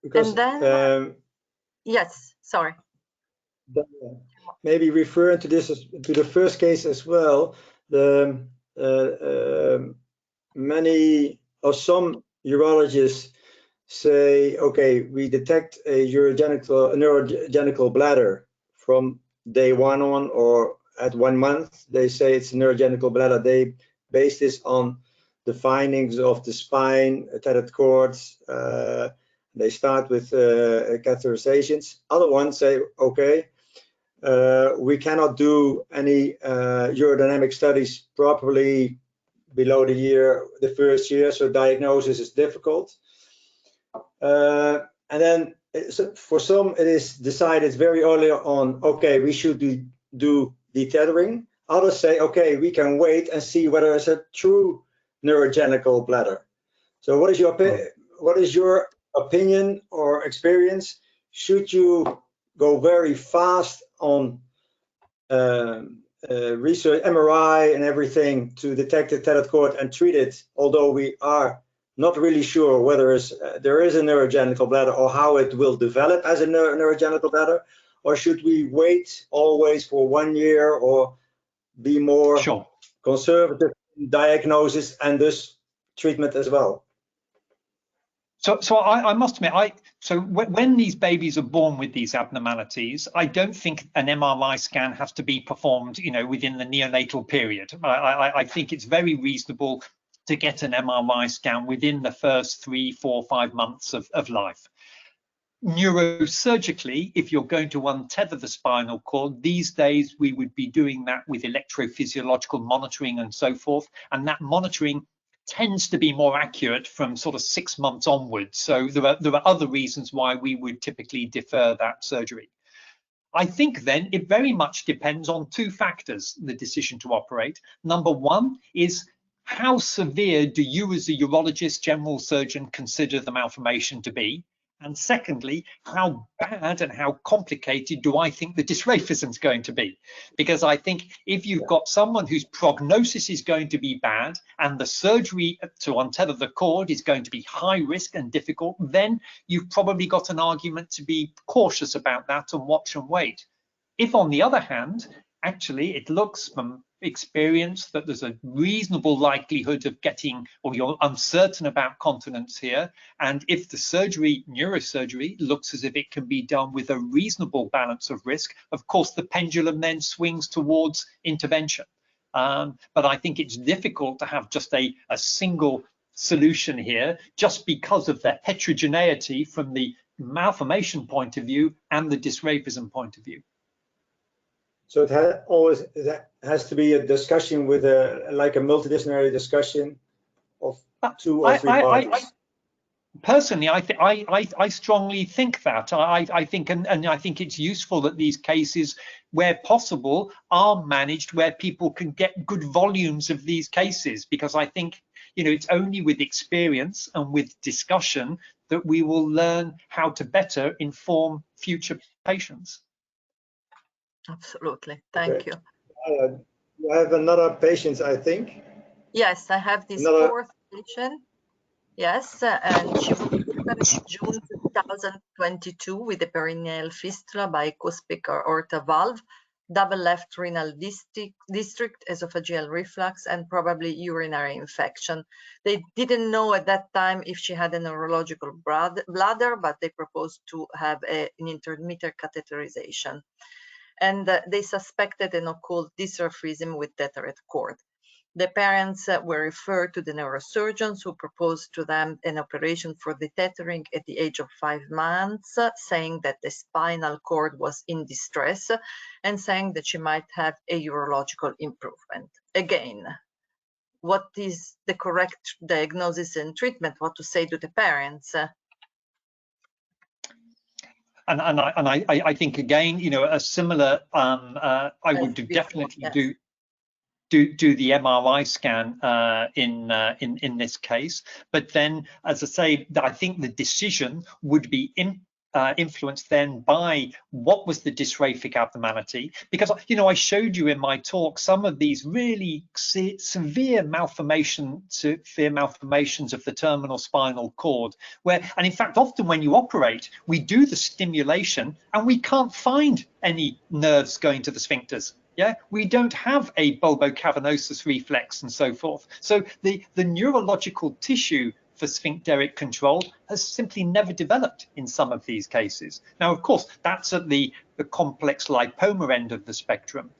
Because, and then, yes, sorry. Maybe referring to this to the first case as well, some urologists say, okay, we detect a neurogenital bladder from day 1 on, or at 1 month. They say it's a neurogenital bladder. They base this on the findings of the spine, tethered cords. They start with catheterizations. Other ones say, okay, we cannot do any urodynamic studies properly below the first year, so diagnosis is difficult. And then for some, it is decided very early on, okay, we should do detethering. Others say, okay, we can wait and see whether it's a true neurogenital bladder. So what is your opinion or experience? Should you go very fast on research, MRI and everything to detect the tethered cord and treat it, although we are not really sure whether there is a neurogenital bladder or how it will develop as a neurogenital bladder? Or should we wait always for 1 year, or be more conservative in diagnosis and this treatment as well? So I must admit, when these babies are born with these abnormalities, I don't think an MRI scan has to be performed, within the neonatal period. I think it's very reasonable to get an MRI scan within the first 3, 4, 5 months of life. Neurosurgically, if you're going to untether the spinal cord, these days we would be doing that with electrophysiological monitoring and so forth, and that monitoring tends to be more accurate from sort of 6 months onwards. So there are other reasons why we would typically defer that surgery. I think then it very much depends on 2 factors, the decision to operate. Number 1 is, how severe do you as a urologist, general surgeon, consider the malformation to be? And secondly, how bad and how complicated do I think the dysraphism is going to be? Because I think if you've got someone whose prognosis is going to be bad and the surgery to untether the cord is going to be high risk and difficult, then you've probably got an argument to be cautious about that and watch and wait. If, on the other hand, actually it looks from experience that there's a reasonable likelihood of getting, or you're uncertain about continence here, and if the neurosurgery looks as if it can be done with a reasonable balance of risk, of course the pendulum then swings towards intervention. But I think it's difficult to have just a single solution here, just because of the heterogeneity from the malformation point of view and the dysraphism point of view. So it has to be a discussion with a multidisciplinary discussion of 2 or 3 parties. Personally, I strongly think that. I think, and I think it's useful that these cases, where possible, are managed where people can get good volumes of these cases, because I think, it's only with experience and with discussion that we will learn how to better inform future patients. Absolutely. Thank you. You have another patient, I think. Yes, I have this 4th patient. Yes, and she was given in June 2022 with a perineal fistula by cuspic aorta valve, double left renal district, esophageal reflux, and probably urinary infection. They didn't know at that time if she had a neurological bladder, but they proposed to have an intermittent catheterization. And they suspected an occult dysraphism with tethered cord. The parents were referred to the neurosurgeons, who proposed to them an operation for the tethering at the age of 5 months, saying that the spinal cord was in distress and saying that she might have a urological improvement. Again, what is the correct diagnosis and treatment? What to say to the parents? And I think again, you know, a similar. I would definitely do the MRI scan in this case. But then, as I say, I think the decision would be influenced then by what was the dysraphic abnormality, because, you know, I showed you in my talk some of these really severe malformations of the terminal spinal cord, and in fact often when you operate we do the stimulation and we can't find any nerves going to the sphincters. Yeah, we don't have a bulbocavernosus reflex and so forth. So the neurological tissue for sphincteric control has simply never developed in some of these cases. Now, of course, that's at the complex lipoma end of the spectrum.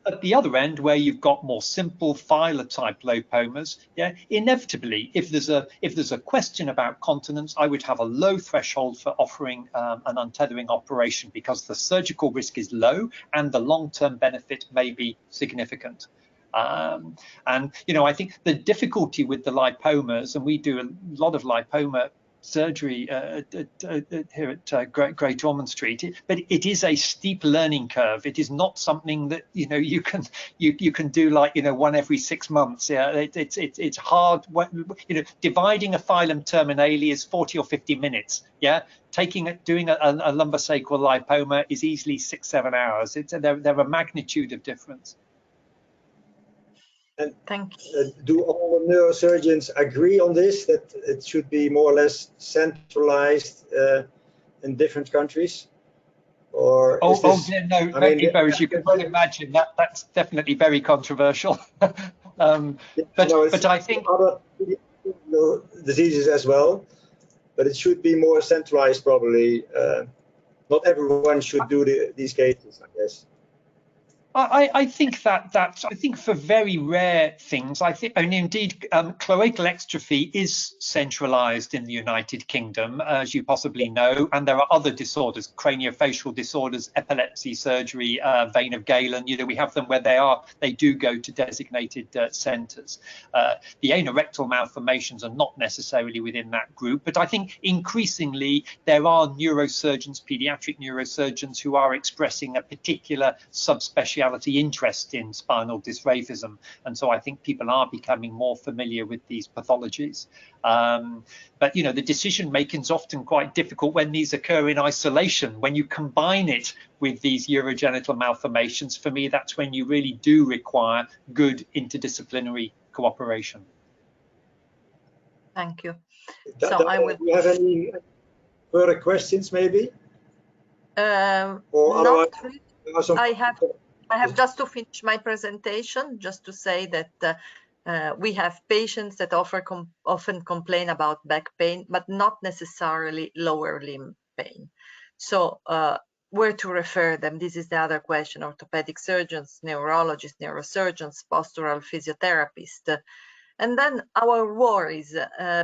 At the other end, where you've got more simple filar type lipomas, yeah, inevitably, if there's a question about continence, I would have a low threshold for offering an untethering operation, because the surgical risk is low and the long-term benefit may be significant. And you know, I think the difficulty with the lipomas, and we do a lot of lipoma surgery here at Great Ormond Street, but it is a steep learning curve. It is not something that, you know, you can do like, you know, one every 6 months. Yeah, it's hard. You know, dividing a filum terminale is 40 or 50 minutes. Yeah, doing a lumbosacral lipoma is easily 6-7 hours. They're a magnitude of difference. And thank you. Do all the neurosurgeons agree on this, that it should be more or less centralized in different countries? Or no, I mean, as you can well imagine, that's definitely very controversial. But I think other diseases as well, but it should be more centralized probably. Not everyone should do these cases, I guess. I think I think for very rare things, I mean, indeed, cloacal exstrophy is centralized in the United Kingdom, as you possibly know, and there are other disorders, craniofacial disorders, epilepsy surgery, vein of Galen. You know, we have them where they do go to designated centers. The anorectal malformations are not necessarily within that group, but I think increasingly there are neurosurgeons, pediatric neurosurgeons, who are expressing a particular subspecialty interest in spinal dysraphism, and so I think people are becoming more familiar with these pathologies. But you know, the decision making is often quite difficult when these occur in isolation. When you combine it with these urogenital malformations, for me, that's when you really do require good interdisciplinary cooperation. Thank you. Do you have any further questions, maybe? Or not really. I have just to finish my presentation, just to say that we have patients that often complain about back pain, but not necessarily lower limb pain. So where to refer them? This is the other question. Orthopedic surgeons, neurologists, neurosurgeons, postural physiotherapists. And then our worries,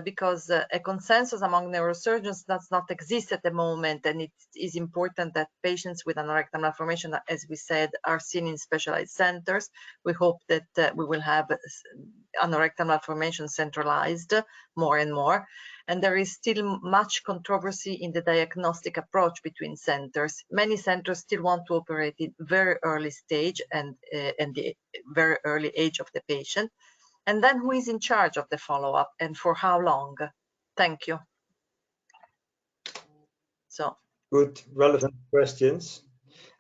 because a consensus among neurosurgeons does not exist at the moment, and it is important that patients with anorectal malformation, as we said, are seen in specialized centers. We hope that we will have anorectal malformation centralized more and more. And there is still much controversy in the diagnostic approach between centers. Many centers still want to operate in very early stage and the very early age of the patient. And then who is in charge of the follow-up and for how long? Thank you. So good, relevant questions.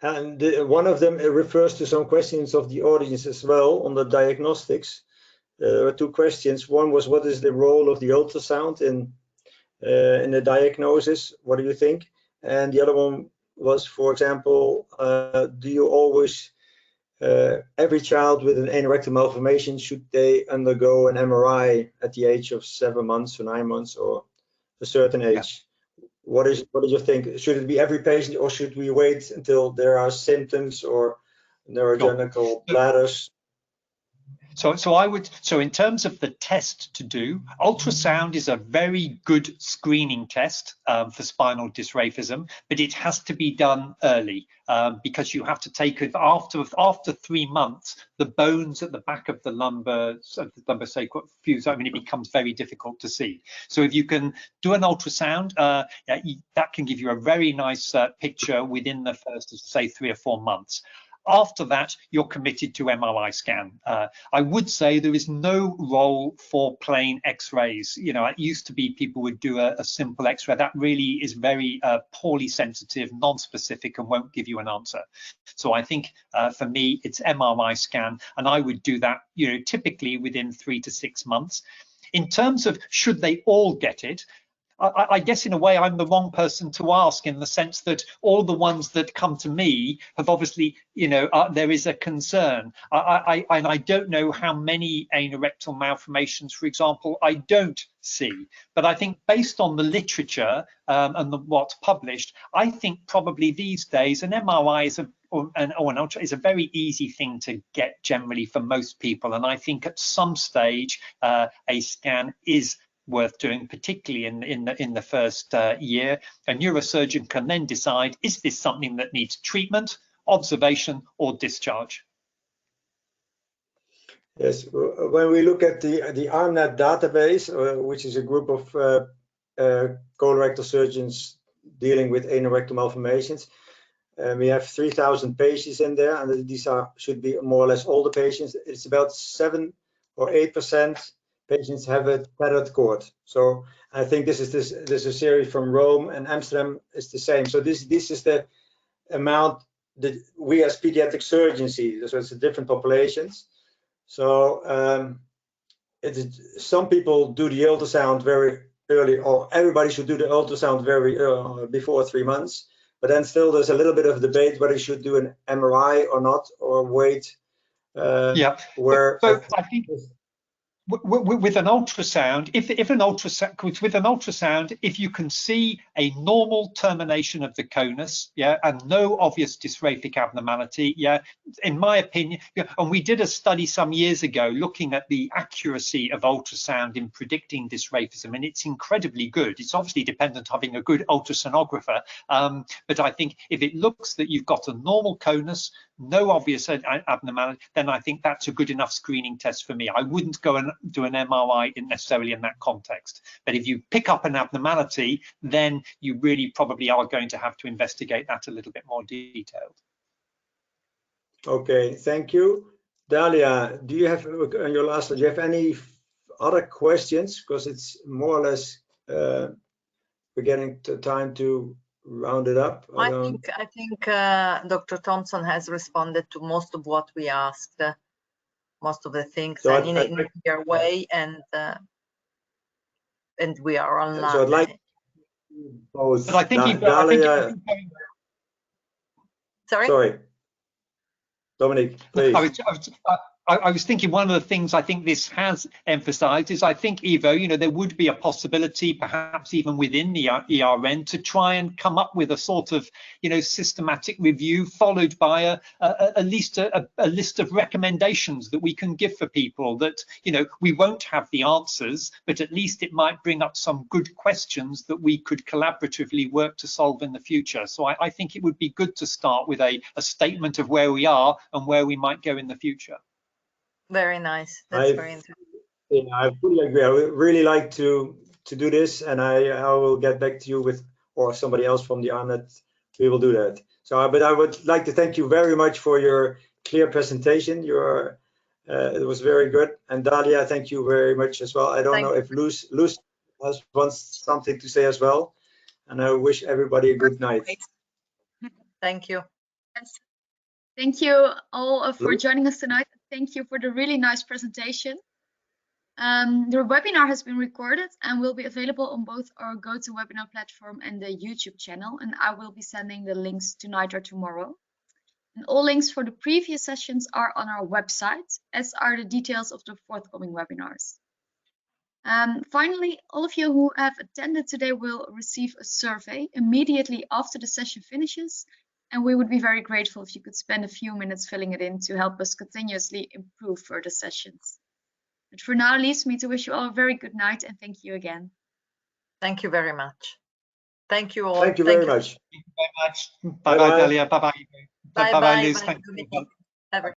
And one of them refers to some questions of the audience as well on the diagnostics. There are two questions. One was, what is the role of the ultrasound in the diagnosis? What do you think? And the other one was, for example, do you always every child with an anorectal malformation, should they undergo an MRI at the age of 7 months or 9 months or a certain age? Yeah. What do you think? Should it be every patient, or should we wait until there are symptoms or neurogenital bladders? So in terms of the test to do, ultrasound is a very good screening test for spinal dysraphism, but it has to be done early because you have to take it after 3 months. The bones at the back of the lumbosacral fuse. I mean, it becomes very difficult to see. So if you can do an ultrasound, that can give you a very nice picture within the first, say, 3 or 4 months. After that, you're committed to MRI scan. I would say there is no role for plain X-rays. You know, it used to be people would do a simple X-ray. That really is very poorly sensitive, non-specific, and won't give you an answer. So I think for me, it's MRI scan, and I would do that, you know, typically within 3 to 6 months. In terms of should they all get it, I guess in a way I'm the wrong person to ask, in the sense that all the ones that come to me have obviously, you know, there is a concern. And I don't know how many anorectal malformations, for example, I don't see. But I think based on the literature and what's published, I think probably these days an MRI is an ultra is a very easy thing to get generally for most people. And I think at some stage a scan is worth doing, particularly in the first year. A neurosurgeon can then decide, is this something that needs treatment, observation, or discharge? Yes, when we look at the AIMAR database, which is a group of colorectal surgeons dealing with anorectal malformations, we have 3,000 patients in there, and these should be more or less all the patients. It's about 7 or 8% patients have a tethered cord. So I think this is a series from Rome, and Amsterdam is the same. So this is the amount that we as pediatric surgeons see. So it's different populations. So some people do the ultrasound very early, or everybody should do the ultrasound very early, before 3 months. But then still there's a little bit of debate whether you should do an MRI or not, or wait. Yeah, where so I think with an ultrasound, with an ultrasound, if you can see a normal termination of the conus, yeah, and no obvious dysraphic abnormality, yeah, in my opinion, yeah, and we did a study some years ago looking at the accuracy of ultrasound in predicting dysraphism, and it's incredibly good. It's obviously dependent on having a good ultrasonographer, but I think if it looks that you've got a normal conus, no obvious abnormality, then I think that's a good enough screening test for me. I wouldn't go and do an MRI necessarily in that context. But if you pick up an abnormality, then you really probably are going to have to investigate that a little bit more detailed. Okay, thank you. Dalia, do you have, on your last slide, do you have any other questions? Because it's more or less, we're getting to time to round it up. I think Dr. Thompson has responded to most of what we asked, most of the things, so and in a clear way, and we are online. So I'd like both. But I think Dalia. Sorry, Dominic, please. I was thinking one of the things I think this has emphasized is, I think, Ivo, you know, there would be a possibility, perhaps even within the ERN, to try and come up with a sort of, you know, systematic review followed by at least a list of recommendations that we can give for people that, you know, we won't have the answers, but at least it might bring up some good questions that we could collaboratively work to solve in the future. So I think it would be good to start with a statement of where we are and where we might go in the future. Very nice. That's very interesting. Yeah, I fully agree. I would really like to do this, and I will get back to you with, or somebody else from the AIMAR. We will do that. So, but I would like to thank you very much for your clear presentation. It was very good. And Dalia, thank you very much as well. I don't know if Luz wants something to say as well. And I wish everybody a good night. Thank you. Thank you all for joining us tonight. Thank you for the really nice presentation. The webinar has been recorded and will be available on both our GoToWebinar platform and the YouTube channel. And I will be sending the links tonight or tomorrow. And all links for the previous sessions are on our website, as are the details of the forthcoming webinars. Finally, all of you who have attended today will receive a survey immediately after the session finishes. and we would be very grateful if you could spend a few minutes filling it in to help us continuously improve further sessions. But for now, leaves me to wish you all a very good night and thank you again. Thank you very much. Thank you all. Thank you very much. Thank you very much. Bye bye, Dalia. Bye bye. Bye Bye bye, bye. Liz. Bye, Thank you. Dominic.